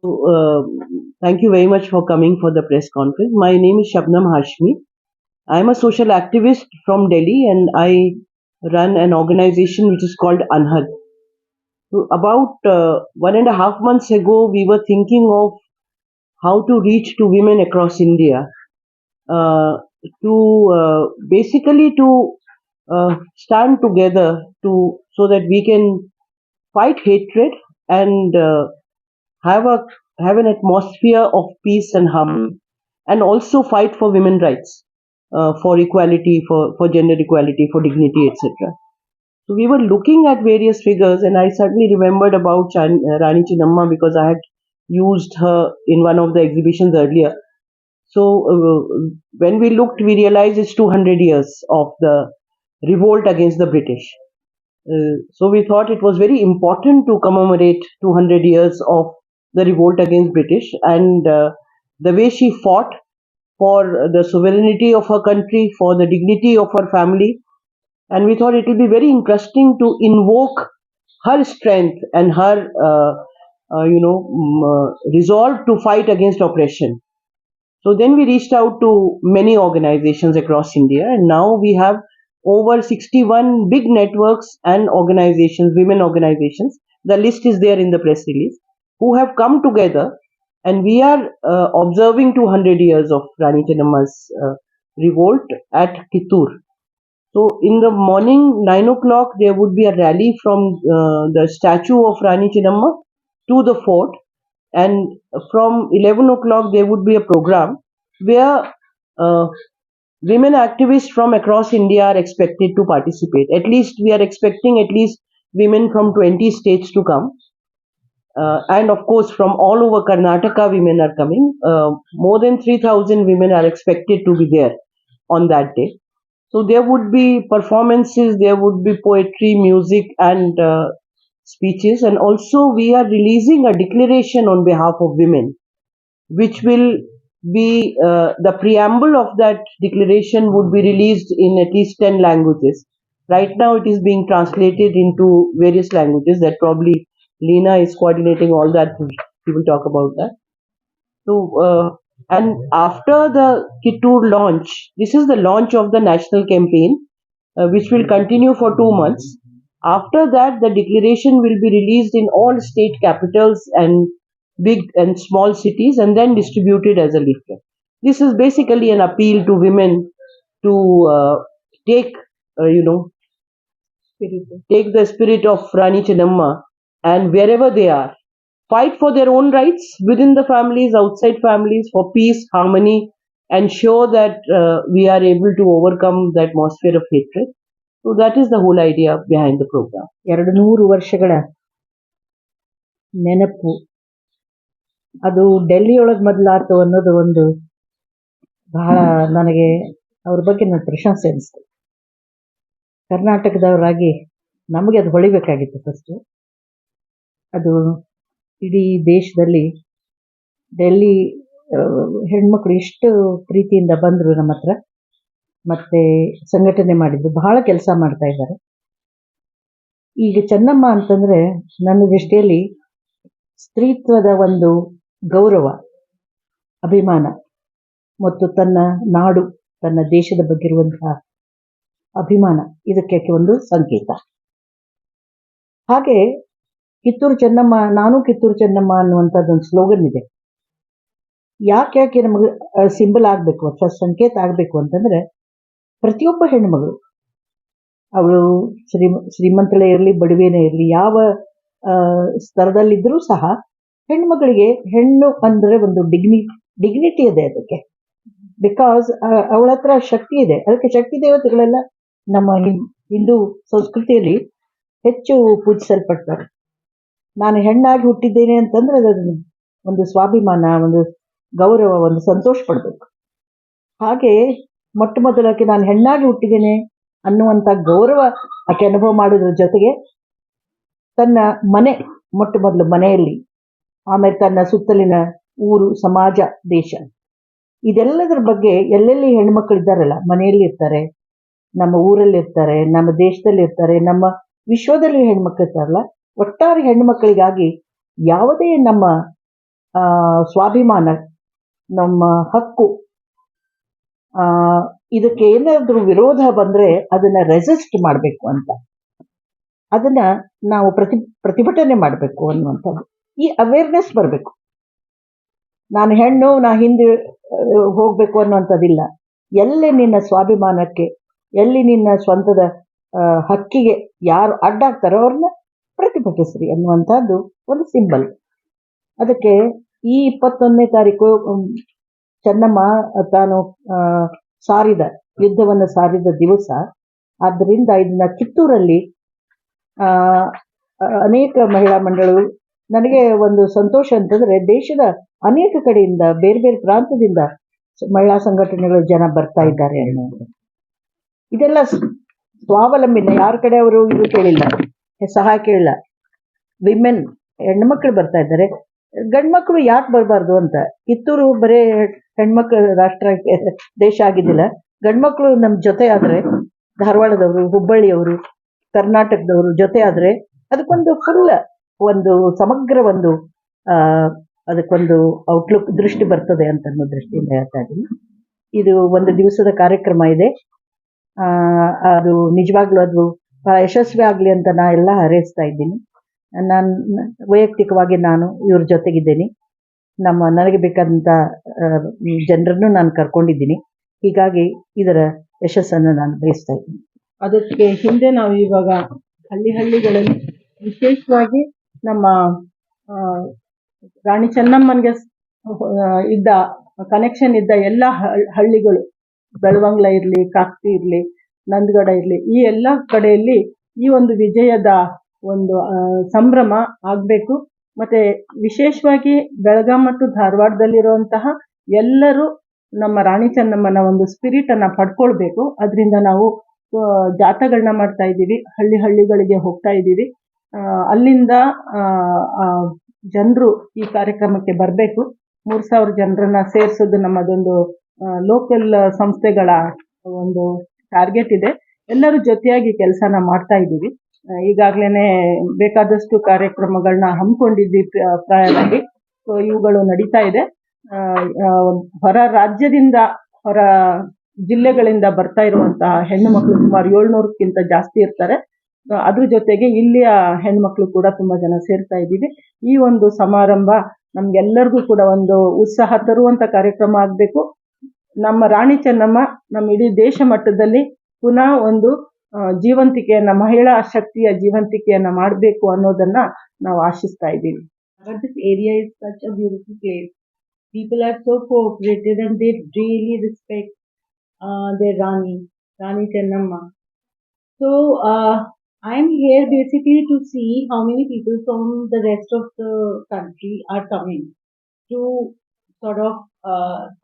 Uh, Thank you very much for coming for the press conference. My name is Shabnam Hashmi. I am a social activist from Delhi and I run an organization which is called Anhad. So about 1.5 months ago, we were thinking of how to reach to women across India uh, to basically to stand together to so that we can fight hatred and have a have an atmosphere of peace and harmony, and also fight for women rights, for equality, for gender equality, for dignity, etc. So we were looking at various figures, and I suddenly remembered about Rani Chinnamma because I had used her in one of the exhibitions earlier. So when we looked, we realized it's 200 years of the revolt against the British. So we thought it was very important to commemorate 200 years of the revolt against British, and the way she fought for the sovereignty of her country, for the dignity of her family. And we thought it will be very interesting to invoke her strength and her resolve to fight against oppression. So then we reached out to many organizations across India, and now we have over 61 big networks and organizations, women organizations. The list is there in the press release, who have come together, and we are observing 200 years of Rani Chennamma's revolt at Kittur. So in the morning, 9 o'clock, there would be a rally from the statue of Rani Chennamma to the fort, and from 11 o'clock there would be a program where uh, women activists from across India are expected to participate. At least we are expecting at least women from 20 states to come, and of course from all over Karnataka women are coming. More than 3,000 women are expected to be there on that day. So there would be performances, there would be poetry, music, and speeches, and also we are releasing a declaration on behalf of women, which will be the preamble of that declaration would be released in at least 10 languages. Right now, it is being translated into various languages that probably Lena is coordinating all that. We will talk about that. So, and after the Kittur launch, this is the launch of the national campaign, which will continue for 2 months. After that, the declaration will be released in all state capitals and big and small cities, and then distributed as a leaflet. This is basically an appeal to women to take, you know, take the spirit of Rani Chennamma, and wherever they are, fight for their own rights within the families, outside families, for peace, harmony, and show that we are able to overcome the atmosphere of hatred. So that is the whole idea behind the program. 200 ವರ್ಷಗಳ ನೆನಪು ಅದು ಡೆಲ್ಲಿಯೊಳಗೆ ಮೊದಲಾತು ಅನ್ನೋದು ಒಂದು ಬಹಳ ನನಗೆ ಅವ್ರ ಬಗ್ಗೆ ನನ್ನ ಪ್ರಶಂಸೆ ಅನಿಸ್ತು. ಕರ್ನಾಟಕದವರಾಗಿ ನಮಗೆ ಅದು ಹೊಳಿಬೇಕಾಗಿತ್ತು ಫಸ್ಟು. ಅದು ಇಡೀ ದೇಶದಲ್ಲಿ ಡೆಲ್ಲಿ ಹೆಣ್ಮಕ್ಳು ಇಷ್ಟು ಪ್ರೀತಿಯಿಂದ ಬಂದರು ನಮ್ಮ ಹತ್ರ, ಮತ್ತೆ ಸಂಘಟನೆ ಮಾಡಿದ್ರು, ಬಹಳ ಕೆಲಸ ಮಾಡ್ತಾ ಇದ್ದಾರೆ. ಈಗ ಚೆನ್ನಮ್ಮ ಅಂತಂದ್ರೆ ನನ್ನ ದೃಷ್ಟಿಯಲ್ಲಿ ಸ್ತ್ರೀತ್ವದ ಒಂದು ಗೌರವ, ಅಭಿಮಾನ ಮತ್ತು ತನ್ನ ನಾಡು, ತನ್ನ ದೇಶದ ಬಗ್ಗೆ ಇರುವಂತಹ ಅಭಿಮಾನ, ಇದಕ್ಕೆ ಒಂದು ಸಂಕೇತ. ಹಾಗೆ ಕಿತ್ತೂರು ಚೆನ್ನಮ್ಮ, ನಾನು ಕಿತ್ತೂರು ಚೆನ್ನಮ್ಮ ಅನ್ನುವಂಥದ್ದೊಂದು ಸ್ಲೋಗನ್ ಇದೆ. ಯಾಕೆ ನಮಗೆ ಸಿಂಬಲ್ ಆಗಬೇಕು ಅಥವಾ ಸಂಕೇತ ಆಗಬೇಕು ಅಂತಂದ್ರೆ, ಪ್ರತಿಯೊಬ್ಬ ಹೆಣ್ಣುಮಗಳು, ಅವಳು ಶ್ರೀಮಂತಳೇ ಇರಲಿ, ಬಡವೇನೇ ಇರಲಿ, ಯಾವ ಸ್ತರದಲ್ಲಿದ್ದರೂ ಸಹ ಹೆಣ್ಮಗಳಿಗೆ ಹೆಣ್ಣು ಅಂದ್ರೆ ಒಂದು ಡಿಗ್ನಿಟಿ ಇದೆ ಅದಕ್ಕೆ. ಬಿಕಾಸ್ ಅವಳ ಹತ್ರ ಶಕ್ತಿ ಇದೆ. ಅದಕ್ಕೆ ಶಕ್ತಿ ದೇವತೆಗಳೆಲ್ಲ ನಮ್ಮ ಹಿಂದೂ ಸಂಸ್ಕೃತಿಯಲ್ಲಿ ಹೆಚ್ಚು ಪೂಜಿಸಲ್ಪಡ್ತಾರೆ. ನಾನು ಹೆಣ್ಣಾಗಿ ಹುಟ್ಟಿದ್ದೇನೆ ಅಂತಂದ್ರೆ ಅದನ್ನು ಒಂದು ಸ್ವಾಭಿಮಾನ, ಒಂದು ಗೌರವ, ಒಂದು ಸಂತೋಷ ಪಡ್ಬೇಕು. ಹಾಗೆ ಮೊಟ್ಟ ಮೊದಲಕ್ಕೆ ನಾನು ಹೆಣ್ಣಾಗಿ ಹುಟ್ಟಿದ್ದೇನೆ ಅನ್ನುವಂಥ ಗೌರವ ಆಕೆ ಅನುಭವ ಮಾಡೋದ್ರ ಜೊತೆಗೆ ತನ್ನ ಮನೆ, ಮೊಟ್ಟ ಮೊದಲು ಮನೆಯಲ್ಲಿ, ಆಮೇಲೆ ತನ್ನ ಸುತ್ತಲಿನ ಊರು, ಸಮಾಜ, ದೇಶ, ಇದೆಲ್ಲದರ ಬಗ್ಗೆ ಎಲ್ಲೆಲ್ಲಿ ಹೆಣ್ಮಕ್ಳು ಇದ್ದಾರಲ್ಲ, ಮನೆಯಲ್ಲಿ ಇರ್ತಾರೆ, ನಮ್ಮ ಊರಲ್ಲಿ ಇರ್ತಾರೆ, ನಮ್ಮ ದೇಶದಲ್ಲಿ ಇರ್ತಾರೆ, ನಮ್ಮ ವಿಶ್ವದಲ್ಲಿ ಹೆಣ್ಮಕ್ಳು ಇರ್ತಾರಲ್ಲ, ಒಟ್ಟಾರೆ ಹೆಣ್ಮಕ್ಳಿಗಾಗಿ ಯಾವುದೇ ನಮ್ಮ ಸ್ವಾಭಿಮಾನ, ನಮ್ಮ ಹಕ್ಕು, ಆ, ಇದಕ್ಕೆ ಏನಾದ್ರೂ ವಿರೋಧ ಬಂದ್ರೆ ಅದನ್ನ ರೆಸಿಸ್ಟ್ ಮಾಡಬೇಕು ಅಂತ, ಅದನ್ನ ನಾವು ಪ್ರತಿಭಟನೆ ಮಾಡಬೇಕು ಅನ್ನುವಂಥದ್ದು, ಈ ಅವೇರ್ನೆಸ್ ಬರಬೇಕು. ನಾನು ಹೆಣ್ಣು, ನಾ ಹಿಂದೆ ಹೋಗ್ಬೇಕು ಅನ್ನುವಂಥದ್ದಿಲ್ಲ. ಎಲ್ಲಿ ನಿನ್ನ ಸ್ವಾಭಿಮಾನಕ್ಕೆ, ಎಲ್ಲಿ ನಿನ್ನ ಸ್ವಂತದ ಹಕ್ಕಿಗೆ ಯಾರು ಅಡ್ಡಾಗ್ತಾರೋ ಅವ್ರನ್ನ ಪ್ರತಿಭಟಿಸ್ರಿ ಅನ್ನುವಂಥದ್ದು ಒಂದು ಸಿಂಬಲ್. ಅದಕ್ಕೆ ಈ 21ನೇ ತಾರೀಕು ಚೆನ್ನಮ್ಮ ತಾನು ಯುದ್ಧವನ್ನು ಸಾರಿದ ದಿವಸ. ಆದ್ದರಿಂದ ಇದನ್ನ ಕಿತ್ತೂರಲ್ಲಿ ಅನೇಕ ಮಹಿಳಾ ಮಂಡಳಗಳು, ನನಗೆ ಒಂದು ಸಂತೋಷ ಅಂತಂದ್ರೆ ದೇಶದ ಅನೇಕ ಕಡೆಯಿಂದ, ಬೇರೆ ಬೇರೆ ಪ್ರಾಂತದಿಂದ ಮಹಿಳಾ ಸಂಘಟನೆಗಳ ಜನ ಬರ್ತಾ ಇದ್ದಾರೆ ಅನ್ನೋದು. ಇದೆಲ್ಲ ಸ್ವಾವಲಂಬಿನ, ಯಾರ ಕಡೆ ಅವರು ಇದು ಕೇಳಿಲ್ಲ, ಸಹಾಯ ಕೇಳಿಲ್ಲ. ವಿಮೆನ್, ಹೆಣ್ಮಕ್ಳು ಬರ್ತಾ ಇದ್ದಾರೆ. ಗಂಡ್ಮಕ್ಳು ಯಾಕೆ ಬರಬಾರ್ದು ಅಂತ. ಕಿತ್ತೂರು ಬರೇ ಹೆಣ್ಮಕ್ಳ ದೇಶ ಆಗಿದ್ದಿಲ್ಲ. ಗಂಡ್ಮಕ್ಳು ನಮ್ಮ ಜೊತೆ ಆದ್ರೆ, ಧಾರವಾಡದವರು, ಹುಬ್ಬಳ್ಳಿಯವರು, ಕರ್ನಾಟಕದವರು ಜೊತೆ ಆದ್ರೆ ಅದಕ್ಕೊಂದು ಫುಲ್ ಒಂದು ಸಮಗ್ರ ಒಂದು ಅದಕ್ಕೊಂದು ಔಟ್ಲುಕ್ ದೃಷ್ಟಿ ಬರ್ತದೆ ಅಂತ ಅನ್ನೋ ದೃಷ್ಟಿಯಿಂದ ಹೇಳ್ತಾ ಇದ್ದೀನಿ. ಇದು ಒಂದು ದಿವಸದ ಕಾರ್ಯಕ್ರಮ ಇದೆ. ಅದು ನಿಜವಾಗ್ಲೂ ಅದು ಯಶಸ್ವಿ ಆಗ್ಲಿ ಅಂತ ನಾ ಎಲ್ಲ ಹಾರೈಸ್ತಾ ಇದ್ದೀನಿ. ನಾನು ವೈಯಕ್ತಿಕವಾಗಿ ನಾನು ಇವ್ರ ಜೊತೆಗಿದ್ದೀನಿ. ನನಗೆ ಬೇಕಾದಂಥ ಜನರನ್ನು ನಾನು ಕರ್ಕೊಂಡಿದ್ದೀನಿ. ಹೀಗಾಗಿ ಇದರ ಯಶಸ್ಸನ್ನು ನಾನು ಬಯಸ್ತಾ ಇದ್ದೀನಿ. ಅದಕ್ಕೆ ಹಿಂದೆ ನಾವು ಇವಾಗ ಹಳ್ಳಿಗಳಲ್ಲಿ ವಿಶೇಷವಾಗಿ ನಮ್ಮ ರಾಣಿ ಚೆನ್ನಮ್ಮನಿಗೆ ಇದ್ದ ಕನೆಕ್ಷನ್ ಇದ್ದ ಎಲ್ಲ ಹಳ್ಳಿಗಳು, ಬೆಳವಂಗ್ಲ ಇರಲಿ, ಕಾಕ್ತಿ ಇರಲಿ, ನಂದಗಡ ಇರಲಿ, ಈ ಎಲ್ಲ ಕಡೆಯಲ್ಲಿ ಈ ಒಂದು ವಿಜಯದ ಒಂದು ಸಂಭ್ರಮ ಆಗಬೇಕು. ಮತ್ತೆ ವಿಶೇಷವಾಗಿ ಬೆಳಗಾಂ ಮತ್ತು ಧಾರವಾಡದಲ್ಲಿರುವಂತಹ ಎಲ್ಲರೂ ನಮ್ಮ ರಾಣಿ ಚೆನ್ನಮ್ಮನ ಒಂದು ಸ್ಪಿರಿಟ್ ಅನ್ನ ಪಡ್ಕೊಳ್ಬೇಕು. ಅದರಿಂದ ನಾವು ಜಾಥಾಗಳನ್ನ ಮಾಡ್ತಾ ಇದ್ದೀವಿ, ಹಳ್ಳಿಗಳಿಗೆ ಹೋಗ್ತಾ ಇದ್ದೀವಿ. ಅಲ್ಲಿಂದ ಜನರು ಈ ಕಾರ್ಯಕ್ರಮಕ್ಕೆ ಬರಬೇಕು. 3,000 ಜನರನ್ನ ಸೇರಿಸೋದು ನಮ್ಮದೊಂದು ಲೋಕಲ್ ಸಂಸ್ಥೆಗಳ ಒಂದು ಟಾರ್ಗೆಟ್ ಇದೆ. ಎಲ್ಲರೂ ಜೊತೆಯಾಗಿ ಕೆಲಸನ ಮಾಡ್ತಾ ಇದ್ದೀವಿ. ಈಗಾಗಲೇ ಬೇಕಾದಷ್ಟು ಕಾರ್ಯಕ್ರಮಗಳನ್ನ ಹಮ್ಮಿಕೊಂಡಿದ್ವಿ ಪ್ರಾಯವಾಗಿ. ಸೊ ಇವುಗಳು ನಡೀತಾ ಇದೆ. ಹೊರ ರಾಜ್ಯದಿಂದ, ಹೊರ ಜಿಲ್ಲೆಗಳಿಂದ ಬರ್ತಾ ಇರುವಂತಹ ಹೆಣ್ಣು ಮಕ್ಕಳು ಸುಮಾರು 700ಕ್ಕಿಂತ ಜಾಸ್ತಿ ಇರ್ತಾರೆ. ಅದ್ರ ಜೊತೆಗೆ ಇಲ್ಲಿಯ ಹೆಣ್ಮಕ್ಳು ಕೂಡ ತುಂಬಾ ಜನ ಸೇರ್ತಾ ಇದ್ದೀವಿ. ಈ ಒಂದು ಸಮಾರಂಭ ನಮ್ಗೆಲ್ಲರಿಗೂ ಕೂಡ ಒಂದು ಉತ್ಸಾಹ ತರುವಂತ ಕಾರ್ಯಕ್ರಮ ಆಗಬೇಕು. ನಮ್ಮ ರಾಣಿ ಚೆನ್ನಮ್ಮ ನಮ್ಮ ಇಡೀ ದೇಶ ಮಟ್ಟದಲ್ಲಿ ಪುನಃ ಒಂದು ಜೀವಂತಿಕೆಯನ್ನ, ಮಹಿಳಾ ಶಕ್ತಿಯ ಜೀವಂತಿಕೆಯನ್ನ ಮಾಡಬೇಕು ಅನ್ನೋದನ್ನ ನಾವು ಆಶಿಸ್ತಾ ಇದ್ದೀವಿ. This area is such a beautiful place. People are so cooperative and they really respect their Rani Chennamma. So I'm here basically to see how many people from the rest of the country are coming to sort of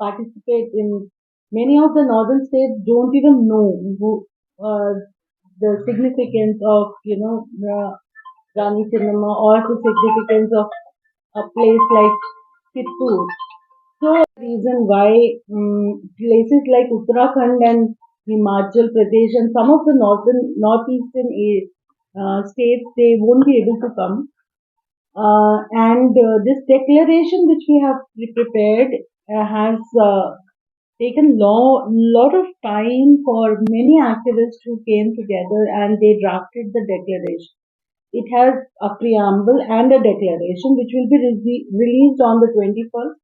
participate in. Many of the northern states don't even know the significance of, Rani Chennamma or the significance of a place like Kittur. So the reason why places like Uttarakhand and Himachal Pradesh and some of the northeastern states, they won't be able to come. And this declaration which we have prepared has taken lot of time for many activists who came together and they drafted the declaration. It has a preamble and a declaration which will be released on the 21st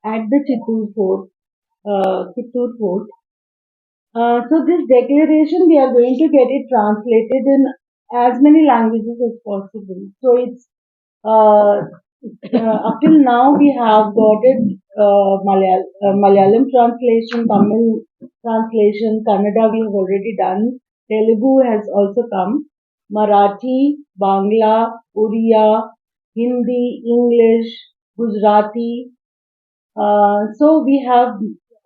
at the Kittur Fort. So this declaration, we are going to get it translated in as many languages as possible. So it's up till now we have got it Malayalam translation, Tamil translation, Kannada we have already done, Telugu has also come, Marathi, Bangla, Oriya, Hindi, English, Gujarati. So we have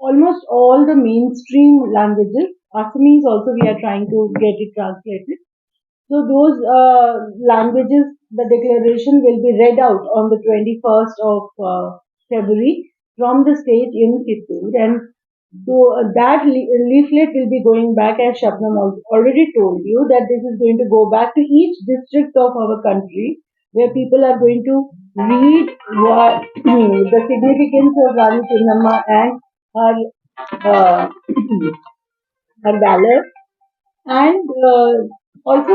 almost all the mainstream languages. Assamese also we are trying to get it translated. So those languages, the declaration will be read out on the 21st of February from the stage in Kittur, and that leaflet will be going back, as Shabnam already told you, that this is going to go back to each district of our country where people are going to read what the significance of Rani Chennamma and her uh, her valor, and also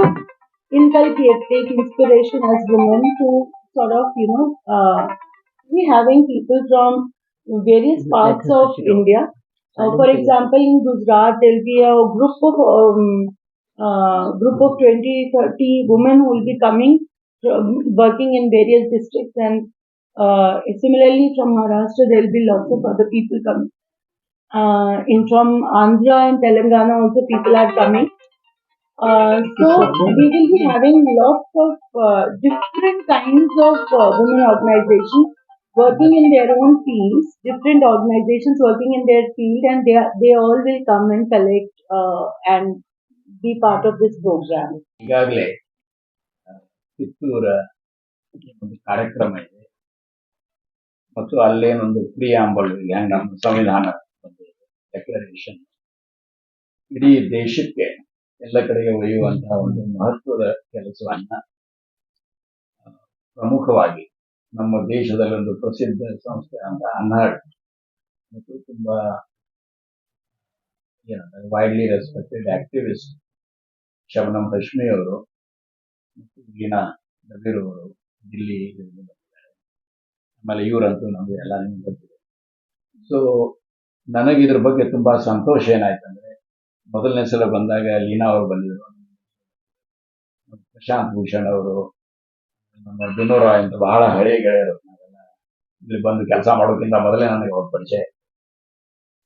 inculcate, take inspiration as women to sort of, we having people from various parts of India. For example, in Gujarat, there'll be a group of 20, 30 women who will be coming, working in various districts, and similarly from Maharashtra, there'll be lots of other people coming. In from Andhra and Telangana also people are coming. So we will be having lots of different kinds of women organizations working in their own fields, different organizations working in their field, and they all will come and collect and be part of this program. ಈಗಾಗಲೇ ಕಿತ್ತೂರ ಒಂದು ಕಾರ್ಯಕ್ರಮ ಇದೆ ಮತ್ತು ಅಲ್ಲೇನೊಂದು preamble ಇದೆ, ನಮ್ಮ ಸಂವಿಧಾನ declaration ಇಡೀ ದೇಶಕ್ಕೆ ಎಲ್ಲ ಕಡೆಗೆ ಒಯ್ಯುವಂತಹ ಒಂದು ಮಹತ್ವದ ಕೆಲಸವನ್ನ ಪ್ರಮುಖವಾಗಿ ನಮ್ಮ ದೇಶದಲ್ಲಿ ಒಂದು ಪ್ರಸಿದ್ಧ ಸಂಸ್ಥೆ ಅಂತ ಅನ್ಹರ್ಡ್ ಮತ್ತು ತುಂಬಾ widely respected activist Shabnam Hashmi ಅವರು ಮತ್ತು ಲೀನಾ ನಬೀರ್ ಅವರು ದಿಲ್ಲಿ ಬಂದಿದ್ದಾರೆ. ಆಮೇಲೆ ಇವರಂತೂ ನಮಗೆ ಎಲ್ಲ ನಿಮ್ಗೆ ಗೊತ್ತಿದೆ. ಸೊ ನನಗೆ ಇದ್ರ ಬಗ್ಗೆ ತುಂಬಾ ಸಂತೋಷ ಏನಾಯ್ತಂದ್ರೆ, ಮೊದಲನೇ ಸಲ ಬಂದಾಗ ಲೀನಾ ಅವರು ಬಂದಿದ್ರು, ಪ್ರಶಾಂತ್ ಭೂಷಣ್ ಅವರು, ನಮ್ಮ ಬಿನೋರಾಯ್ ಅಂತ ಬಹಳ ಹಳೆಯ ಗೆಳೆಯರು, ಇಲ್ಲಿ ಬಂದು ಕೆಲಸ ಮಾಡೋಕ್ಕಿಂತ ಮೊದಲೇ ನನಗೆ ಅವ್ರ ಪರಿಚಯ.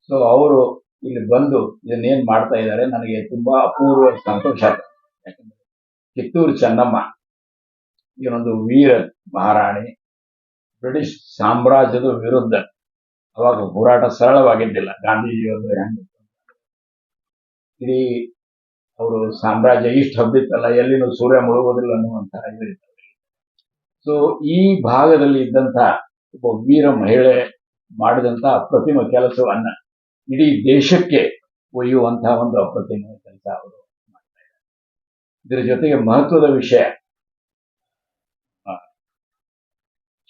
ಸೊ ಅವರು ಇಲ್ಲಿ ಬಂದು ಇದನ್ನೇನ್ ಮಾಡ್ತಾ ಇದ್ದಾರೆ ನನಗೆ ತುಂಬಾ ಅಪೂರ್ವ ಸಂತೋಷ ಆಯ್ತು. ಯಾಕಂದ್ರೆ ಕಿತ್ತೂರು ಚೆನ್ನಮ್ಮ ಇವನೊಂದು ವೀರ ಮಹಾರಾಣಿ, ಬ್ರಿಟಿಷ್ ಸಾಮ್ರಾಜ್ಯದ ವಿರುದ್ಧ ಅವಾಗ ಹೋರಾಟ ಸರಳವಾಗಿದ್ದಿಲ್ಲ. ಗಾಂಧೀಜಿಯವರು ಇಡೀ ಅವರು ಸಾಮ್ರಾಜ್ಯ ಇಷ್ಟು ಹಬ್ಬಿತ್ತಲ್ಲ, ಎಲ್ಲಿನೂ ಸೂರ್ಯ ಮುಳುಗೋದಿಲ್ಲ ಅನ್ನುವಂತಹ ಇದರಿದ್ದಾರೆ. ಸೊ ಈ ಭಾಗದಲ್ಲಿ ಇದ್ದಂತ ಒಬ್ಬ ವೀರ ಮಹಿಳೆ ಮಾಡಿದಂತ ಅಪ್ರತಿಮ ಕೆಲಸವನ್ನ ಇಡೀ ದೇಶಕ್ಕೆ ಒಯ್ಯುವಂತಹ ಒಂದು ಅಪ್ರತಿಮ ಕೆಲಸ ಅವರು ಮಾಡ್ತಾ ಇದ್ದಾರೆ. ಇದರ ಜೊತೆಗೆ ಮಹತ್ವದ ವಿಷಯ,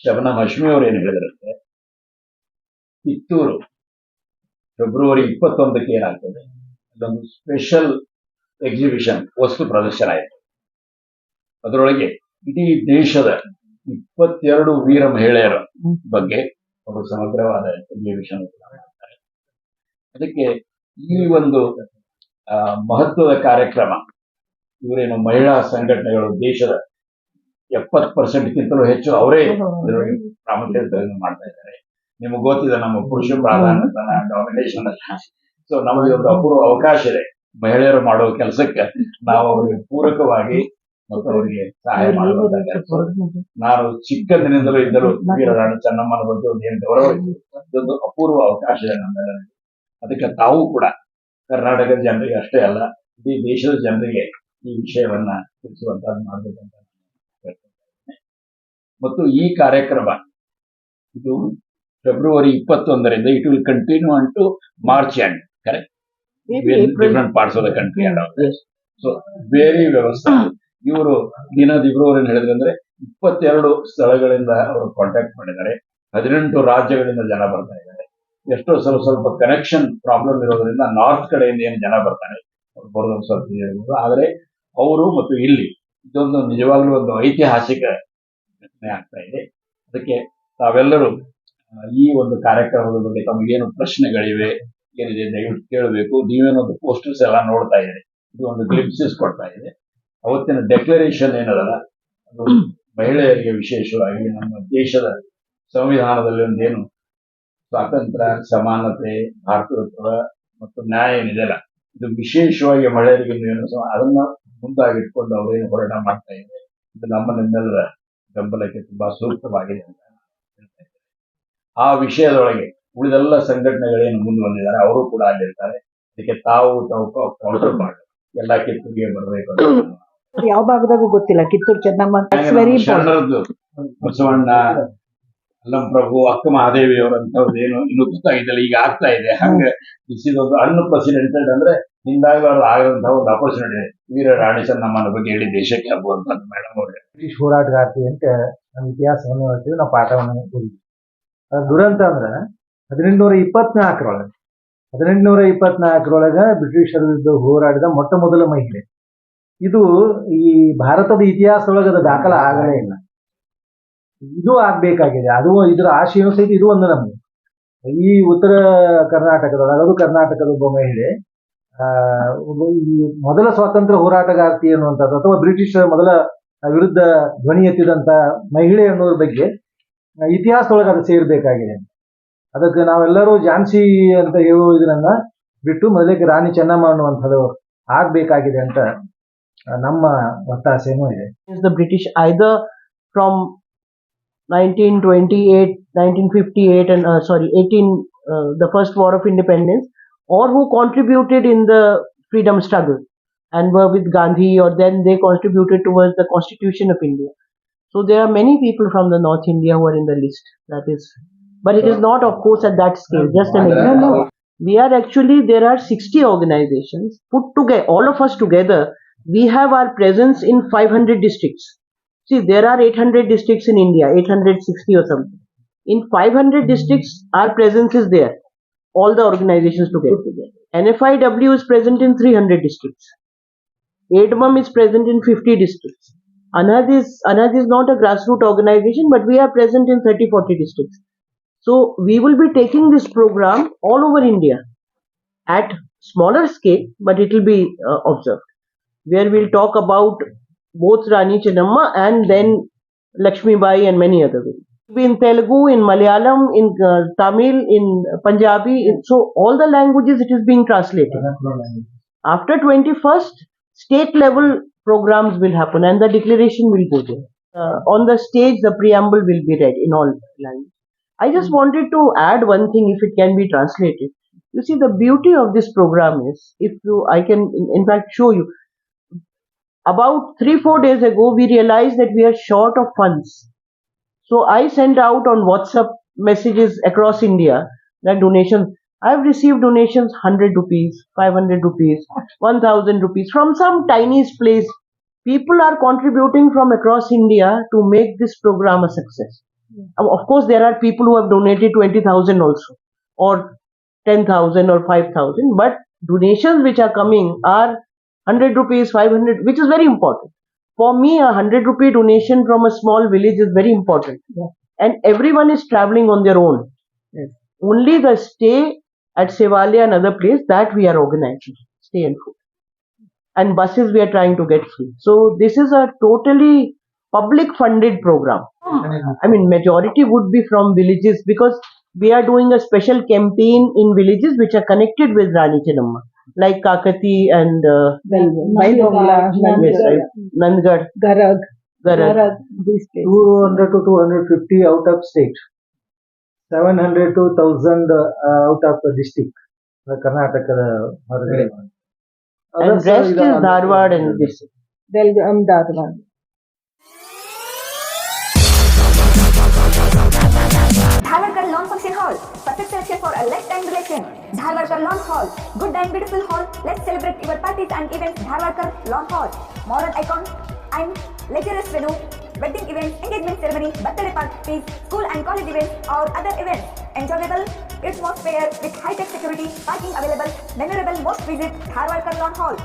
ಶಬನಂ ಹಶ್ಮಿ ಅವರು ಏನು ಹೇಳಿದ್ರಂತೆ, ಕಿತ್ತೂರು ಫೆಬ್ರವರಿ 21ಕ್ಕೆ ಏನಾಗ್ತದೆ, ಅದೊಂದು ಸ್ಪೆಷಲ್ ಎಕ್ಸಿಬಿಷನ್, ವಸ್ತು ಪ್ರದರ್ಶನ ಆಯಿತು. ಅದರೊಳಗೆ ಇಡೀ ದೇಶದ 22 ವೀರ ಮಹಿಳೆಯರ ಬಗ್ಗೆ ಅವರು ಸಮಗ್ರವಾದ ಎಕ್ಸಿಬಿಷನ್ ಮಾಡ್ತಾರೆ. ಅದಕ್ಕೆ ಈ ಒಂದು ಮಹತ್ವದ ಕಾರ್ಯಕ್ರಮ, ಇವರೇನು ಮಹಿಳಾ ಸಂಘಟನೆಗಳು ದೇಶದ 70%ಗಿಂತಲೂ ಹೆಚ್ಚು ಅವರೇ ಇದರೊಳಗೆ ಪ್ರಾಮುಖ್ಯತೆಯನ್ನು ಮಾಡ್ತಾ ಇದ್ದಾರೆ. ನಿಮಗೆ ಗೊತ್ತಿದೆ, ನಮ್ಮ ಪುರುಷ ಪ್ರಾಧಾನ್ಯತನ ಡಾಮಿನೇಷನ್ ಅಲ್ಲ. ಸೊ ನಮಗೆ ಒಂದು ಅಪೂರ್ವ ಅವಕಾಶ ಇದೆ ಮಹಿಳೆಯರು ಮಾಡುವ ಕೆಲಸಕ್ಕೆ ನಾವು ಅವರಿಗೆ ಪೂರಕವಾಗಿ ಮತ್ತು ಅವರಿಗೆ ಸಹಾಯ ಮಾಡುವಂತ ಕೆಲಸ. ನಾನು ಚಿಕ್ಕಂದಿನಿಂದಲೂ ಇದ್ದರೂ ವೀರರಾಣಿ ಚೆನ್ನಮ್ಮನ ಬಗ್ಗೆ ಒಂದು ಏನು ಗೌರವ ಇದೆ, ಅದೊಂದು ಅಪೂರ್ವ ಅವಕಾಶ ಇದೆ ನಮ್ಮೆಲ್ಲರಿಗೂ. ಅದಕ್ಕೆ ತಾವು ಕೂಡ ಕರ್ನಾಟಕದ ಜನರಿಗೆ ಅಷ್ಟೇ ಅಲ್ಲ, ಇಡೀ ದೇಶದ ಜನರಿಗೆ ಈ ವಿಷಯವನ್ನ ತಿಳಿಸುವಂತದ್ದು ಮಾಡಬೇಕಂತ ಹೇಳ್ತಿದ್ದೇನೆ. ಮತ್ತು ಈ ಕಾರ್ಯಕ್ರಮ ಇದು ಫೆಬ್ರವರಿ 21ರಿಂದ it will continue unto March end, correct? Different parts of the country and all. So ಬೇರೆ ವ್ಯವಸ್ಥೆ. ಇವರು ದಿನದ ಇಬ್ರು ಹೇಳಿದ್ರಂದ್ರೆ 22 ಸ್ಥಳಗಳಿಂದ ಅವರು ಕಾಂಟ್ಯಾಕ್ಟ್ ಮಾಡಿದ್ದಾರೆ. 18 ರಾಜ್ಯಗಳಿಂದ ಜನ ಬರ್ತಾ ಇದ್ದಾರೆ. ಎಷ್ಟೋ ಸ್ವಲ್ಪ ಕನೆಕ್ಷನ್ ಪ್ರಾಬ್ಲಮ್ ಇರೋದ್ರಿಂದ ನಾರ್ತ್ ಕಡೆಯಿಂದ ಏನು ಜನ ಬರ್ತಾರೆ, ಅವ್ರು ಬರೋದು ಸ್ವಲ್ಪ ಹೇಳ್ಬೋದು. ಆದರೆ ಅವರು ಮತ್ತು ಇಲ್ಲಿ ಇದೊಂದು ನಿಜವಾಗ್ಲೂ ಒಂದು ಐತಿಹಾಸಿಕ ಘಟನೆ ಆಗ್ತಾ ಇದೆ. ಅದಕ್ಕೆ ತಾವೆಲ್ಲರೂ ಈ ಒಂದು ಕಾರ್ಯಕ್ರಮದ ಬಗ್ಗೆ ತಮಗೇನು ಪ್ರಶ್ನೆಗಳಿವೆ, ಏನಿದೆ ದಯವಿಟ್ಟು ಕೇಳಬೇಕು. ನೀವೇನೊಂದು ಪೋಸ್ಟರ್ಸ್ ಎಲ್ಲ ನೋಡ್ತಾ ಇದ್ದೀರಿ, ಇದು ಒಂದು ಗ್ಲಿಪ್ಸಸ್ ಕೊಡ್ತಾ ಇದೆ. ಅವತ್ತಿನ ಡೆಕ್ಲರೇಷನ್ ಏನದಲ್ಲ, ಅದು ಮಹಿಳೆಯರಿಗೆ ವಿಶೇಷವಾಗಿ ನಮ್ಮ ದೇಶದ ಸಂವಿಧಾನದಲ್ಲಿ ಒಂದೇನು ಸ್ವಾತಂತ್ರ್ಯ, ಸಮಾನತೆ, ಭಾತೃತ್ವ ಮತ್ತು ನ್ಯಾಯ ಏನಿದೆಯಲ್ಲ, ಇದು ವಿಶೇಷವಾಗಿ ಮಹಿಳೆಯರಿಗೆ ಏನು ಅದನ್ನ ಮುಂದಾಗಿಟ್ಕೊಂಡು ಅವರೇನು ಹೋರಾಟ ಮಾಡ್ತಾ ಇದೆ, ಇದು ನಮ್ಮ ನಿಮ್ಮೆಲ್ಲರ ಬೆಂಬಲಕ್ಕೆ ತುಂಬಾ ಸೂಕ್ತವಾಗಿದೆ ಅಂತ ಹೇಳ್ತಾ ಇದ್ದಾರೆ. ಆ ವಿಷಯದೊಳಗೆ ಉಳಿದೆಲ್ಲ ಸಂಘಟನೆಗಳೇನು ಮುಂದೆ ಬಂದಿದ್ದಾರೆ ಅವರು ಕೂಡ ಅಲ್ಲಿರ್ತಾರೆ. ಅದಕ್ಕೆ ತಾವು ಕೌಂಟರ್ ಪಾರ್ಟ್ ಎಲ್ಲ ಕಿತ್ತೂರಿಗೆ ಬರಬೇಕು ಅಂತ. ಯಾವ ಭಾಗದಾಗೂ ಗೊತ್ತಿಲ್ಲ ಕಿತ್ತೂರು ಚೆನ್ನಮ್ಮ. ಶರಣರದ್ದು ಬಸವಣ್ಣ, ಅಲ್ಲಂ ಪ್ರಭು, ಅಕ್ಕ ಮಹಾದೇವಿ ಅವರಂತವ್ರದ್ದು ಏನು ಇನ್ನೂ ಗೊತ್ತಾಗಿದ್ದಲ್ಲ, ಈಗ ಆಗ್ತಾ ಇದೆ. ಹಂಗೆ ಇದೊಂದು ಅನ್ಪ್ರೆಸಿಡೆಂಟೆಡ್, ಅಂದ್ರೆ ನಿಂದಾಗಬಾರ್ದು ಆಗಿರುವಂತಹ ಒಂದು ಅಪರ್ಚುನಿಟಿ ವೀರ ರಾಣಿ ಚೆನ್ನಮ್ಮನ ಬಗ್ಗೆ ಹೇಳಿ ದೇಶಕ್ಕೆ ಹಬ್ಬುವಂತ ಮೇಡಮ್ ಅವರೇ. ಬ್ರಿಟಿಷ್ ಹೋರಾಟಗಾರ್ತಿ ಅಂತ ನಮ್ಮ ಇತಿಹಾಸವನ್ನು ಹೇಳ್ತೀವಿ, ನಾವು ಪಾಠವನ್ನು ಓದಿದ್ವಿ. ಅದು ದುರಂತ ಅಂದ್ರೆ 1824ರೊಳಗೆ ಬ್ರಿಟಿಷರ ವಿರುದ್ಧ ಹೋರಾಡಿದ ಮೊಟ್ಟ ಮೊದಲ ಮಹಿಳೆ. ಇದು ಈ ಭಾರತದ ಇತಿಹಾಸದೊಳಗೆ ಅದು ದಾಖಲೆ ಆಗಲೇ ಇಲ್ಲ. ಇದು ಆಗ್ಬೇಕಾಗಿದೆ. ಅದು ಇದರ ಆಶಯ ಸಹಿತ ಇದು ಒಂದು ನಮಗೆ ಈ ಉತ್ತರ ಕರ್ನಾಟಕದೊಳಗೆ, ಅದು ಕರ್ನಾಟಕದ ಒಬ್ಬ ಮಹಿಳೆ ಈ ಮೊದಲ ಸ್ವಾತಂತ್ರ್ಯ ಹೋರಾಟಗಾರ್ತಿ ಅನ್ನುವಂಥದ್ದು ಅಥವಾ ಬ್ರಿಟಿಷರ ಮೊದಲ ವಿರುದ್ಧ ಧ್ವನಿ ಎತ್ತಿದಂತ ಮಹಿಳೆ ಅನ್ನೋದ್ರ ಬಗ್ಗೆ ಇತಿಹಾಸದೊಳಗೆ ಅದು ಸೇರ್ಬೇಕಾಗಿದೆ. ಅದಕ್ಕೆ ನಾವೆಲ್ಲರೂ ಝಾನ್ಸಿ ಅಂತ ಹೇಳುವುದನ್ನ ಬಿಟ್ಟು ಮೊದಲಿಗೆ ರಾಣಿ ಚೆನ್ನಮ್ಮ ಅನ್ನುವಂಥದ್ದು ಆಗ್ಬೇಕಾಗಿದೆ ಅಂತ ನಮ್ಮ ಒತ್ತಾಸೆನೂ ಇದೆ. The British either from 1928, 1958 and 18, the first war of independence, or who contributed in the freedom struggle and were with Gandhi, or then they contributed towards the Constitution of India. So there are many people from the North India who are in the list. That is, but it is not, of course, at that scale. Just an example. We are actually, there are 60 organizations put together. All of us together, we have our presence in 500 districts. See, there are 800 districts in India, 860 or something. In 500 districts, our presence is there. All the organizations together. NFIW is present in 300 districts. AIDMUM is present in 50 districts. Anad is not a grassroots organization, but we are present in 30-40 districts. So we will be taking this program all over India at smaller scale, but it will be observed, where we'll talk about both Rani Chennamma and then Lakshmi Bai and many other women. In Telugu, in Malayalam, in Tamil, in Punjabi, so all the languages it is being translated. After 21st, state level programs will happen and the declaration will go there. On the stage, the preamble will be read in all languages. I just wanted to add one thing, if it can be translated. You see, the beauty of this program is, I can in fact show you. About 3-4 days ago, we realized that we are short of funds. So I sent out on WhatsApp messages across India that donations. I've received donations 100 rupees, 500 rupees, 1000 rupees from some tiny place. People are contributing from across India to make this program a success. Of course, there are people who have donated 20,000 also, or 10,000 or 5,000, but donations which are coming are 100 rupees, 500, which is very important. For me, a 100 rupee donation from a small village is very important. Yeah. And everyone is traveling on their own. Yes. Only the stay at Sevalia and other place that we are organizing, stay and food. And buses we are trying to get free. So this is a totally public funded program. I mean, majority would be from villages, because we are doing a special campaign in villages which are connected with Rani Chennamma, like Kakati and Nandgarh, Garag, these places. 200 to 250 out of state, 700 to 1000 out of the district, Karnataka ಹೊರಗಡೆ. and rest is Dharwad and this. Dharwad. Dharwad Lawn Function Hall, perfect selection for a lifetime relation. Dharwad Lawn Hall, good and beautiful hall. Let's celebrate your parties and events. Dharwad Lawn Hall, modern icon and luxurious venue, wedding events, engagement ceremony, birthday parties, school and college events or other events. Enjoyable atmosphere with high-tech security, parking available, memorable. Most visit Dharwad Lawn Hall,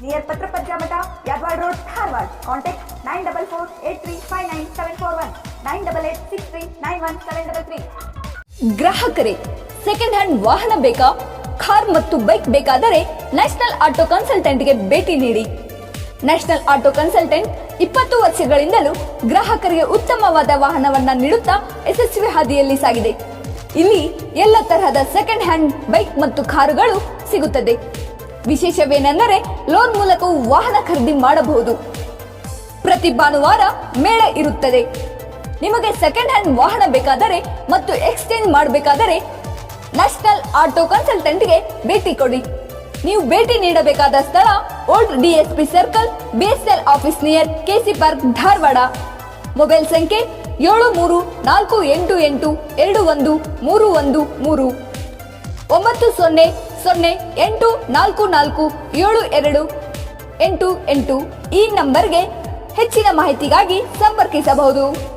near Patrapajja Mata, Yadwad Road, Dharwad. Contact 944-8359-741, 988-6391-733. ಗ್ರಾಹಕರೇ, second hand ವಾಹನ ಬೇಕಾ? Car ಮತ್ತು bike ಬೇಕಾದರೆ national auto ಕನ್ಸಲ್ಟೆಂಟ್ಗೆ ಭೇಟಿ ನೀಡಿ. National auto consultant 20 ವರ್ಷಗಳಿಂದಲೂ ಗ್ರಾಹಕರಿಗೆ ಉತ್ತಮವಾದ ವಾಹನವನ್ನ ನೀಡುತ್ತಾ ಯಶಸ್ವಿ ಹಾದಿಯಲ್ಲಿ ಸಾಗಿದೆ. ಇಲ್ಲಿ ಎಲ್ಲ ತರಹದ ಸೆಕೆಂಡ್ ಹ್ಯಾಂಡ್ ಬೈಕ್ ಮತ್ತು ಕಾರುಗಳು ಸಿಗುತ್ತದೆ. ವಿಶೇಷವೇನೆಂದರೆ ಲೋನ್ ಮೂಲಕವೂ ವಾಹನ ಖರೀದಿ ಮಾಡಬಹುದು. ಪ್ರತಿ ಭಾನುವಾರ ಮೇಳ ಇರುತ್ತದೆ. ನಿಮಗೆ ಸೆಕೆಂಡ್ ಹ್ಯಾಂಡ್ ವಾಹನ ಬೇಕಾದರೆ ಮತ್ತು ಎಕ್ಸ್ಚೇಂಜ್ ಮಾಡಬೇಕಾದರೆ ನ್ಯಾಷನಲ್ ಆಟೋ ಕನ್ಸಲ್ಟೆಂಟ್ಗೆ ಭೇಟಿ ಕೊಡಿ. ನೀವು ಭೇಟಿ ನೀಡಬೇಕಾದ ಸ್ಥಳ old DSP circle, BSL office near KC park, Dharwad. Mobile ಸಂಖ್ಯೆ 7348821313 90 0844728888 ಈ ನಂಬರ್ಗೆ ಹೆಚ್ಚಿನ ಮಾಹಿತಿಗಾಗಿ ಸಂಪರ್ಕಿಸಬಹುದು.